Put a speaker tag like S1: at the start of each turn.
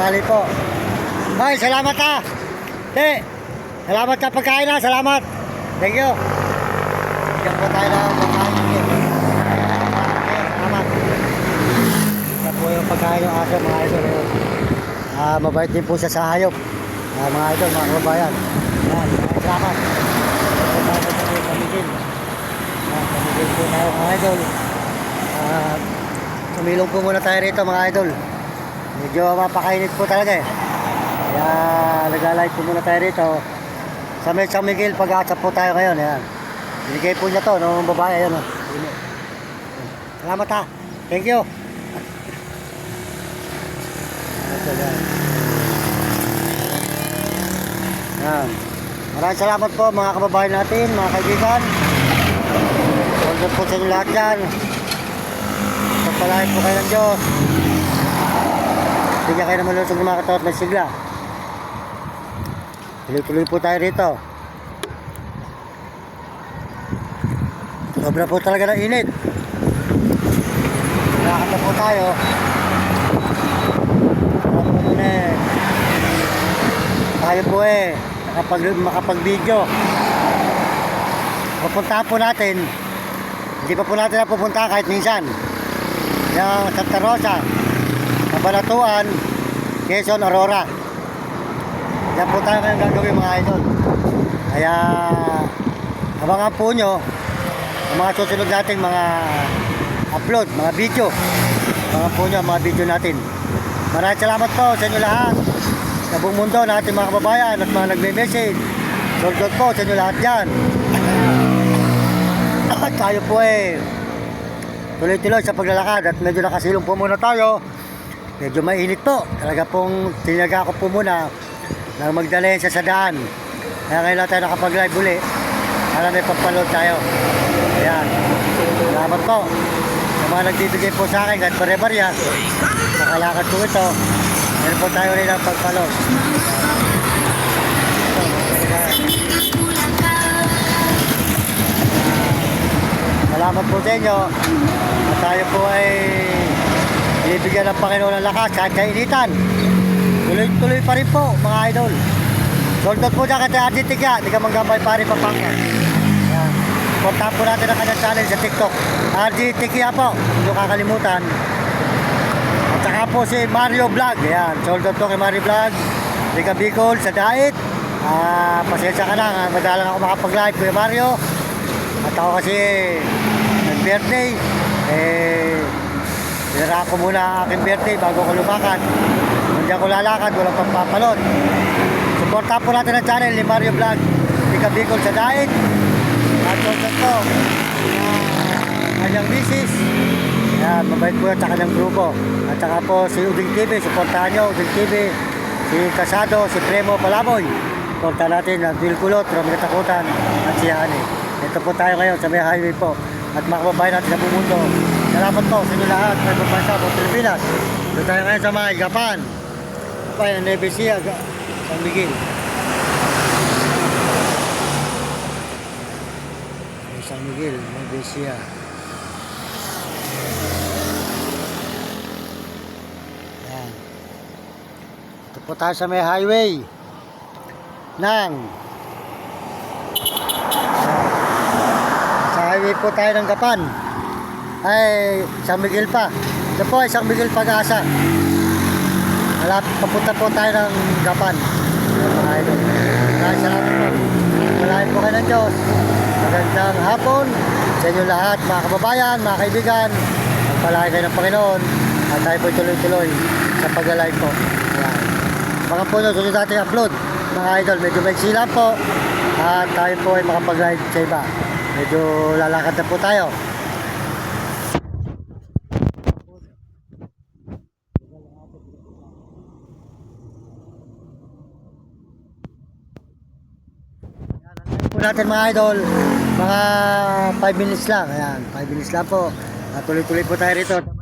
S1: tanghali po. Ay, salamat ha. Salamat sa pagkain ha. Salamat. Thank you. Bigyan po tayo ng pagkain. Salamat. Ito po yung pagkain ng aso mga idol. Mabait din po siya sa hayop. Mga idol, mga kababayan. Salamat. Pamigil. Pamigil po tayo mga idol. Sumilong po muna tayo rito mga idol. Medyo mapakainit po talaga eh. Kaya nag-live po muna tayo rito sa San Miguel. Pag-aasap po tayo ngayon. Ayan. Binigay po niya to nung babae. Ayan, salamat ha. Thank you. Ayan. Maraming salamat po mga kababayan natin, mga kaibigan. Huwag po sa inyo lahat dyan. Pagpalain po kayo ng Diyos. Bigyan kayo naman lusog ng mga katawan at may sigla. Tuloy-tuloy po tayo rito. Sobra po talaga ng init. Nakakata po tayo. Tayo po makapag-video. Pupuntahan po natin. Hindi pa po natin napupunta kahit minsan. Yung Santa Rosa, Cabanatuan, Quezon, Aurora. Yan po tayo ngayon gagawin mga idol. Kaya abangan po nyo ang mga susunod nating mga upload, mga video. Abangan po nyo ang mga video natin. Maraming salamat po sa inyo lahat sa buong mundo na ating mga kababayan at mga nagme-message. Lord po sa inyo lahat dyan. At tayo po tuloy-tuloy sa paglalakad at medyo nakasilong po muna tayo. Medyo mainit po. Talaga pong tinaga ko po muna na magdala sa daan. Kaya ngayon lang tayo nakapag-live uli para may pagpanood tayo. Ayan. Salamat po sa mga nagbibigay po sa akin kahit pare-barya. Nakalakad po ito. Meron po tayo rin ang pagpanood. Salamat po sa inyo. At tayo po ay ibibigyan ng Panginoon ng lakas kahit kainitan. Tuloy-tuloy pa rin po mga idol. Soldot po dyan kaya RG Tikya. Hindi ka manggambay pa rin Pampanga. Puntahan po natin ang kanyang channel sa TikTok. RG Tikya po. Hindi nyo kakalimutan. At saka po si Mario Vlog. Ayan. Soldot po kay Mario Vlog. Liga Bicol sa Dait. Pasensya ka na. Madalang ako makapag-live Kuya Mario. At ako kasi nag-birthday. Sinara ko muna ang aking birthday bago ko lumakad. Hindi ako lalakad, walang pampapalot. Supportahan po natin ang channel ni Mario Vlog. Liga Bicol sa Dait. At content po kanyang misis. Ayan, mabait po sa kanyang grupo. At saka po si Uding TV. Supportahan nyo, Uding TV. Si Casado, si Premo Palaboy. Supportahan natin ang Bill Kulot, Romero Takutan at si Hani. Ito po tayo ngayon sa may highway po. At mga kababayan natin sa buong mundo. Salamat po sa inyo lahat. May pagbansa po Pilipinas. Ito tayo ngayon sa mga Gapan. Gapan, Nevesia, San Miguel. San Miguel, Nevesia. Yan. Ito po tayo sa may highway ng highway po tayo ng Gapan ay San Miguel pa. Ito po ay San Miguel Pag-asa. Papunta po tayo ng Gapan. Mga idol. Salamat po. Malahin po kayo ng Diyos. Magandang hapon sa inyo lahat mga kababayan, mga kaibigan. Magpalahin kayo ng Panginoon. At tayo po tuloy-tuloy sa pag-live po. Ayan. Mga po nyo, sunod natin upload. Mga idol, medyo may sila po. At tayo po ay makapag-live sa iba. Medyo lalakad na po tayo. Po natin mga idol, mga 5 minutes lang. Ayan, 5 minutes lang po. Tuloy-tuloy po tayo rito.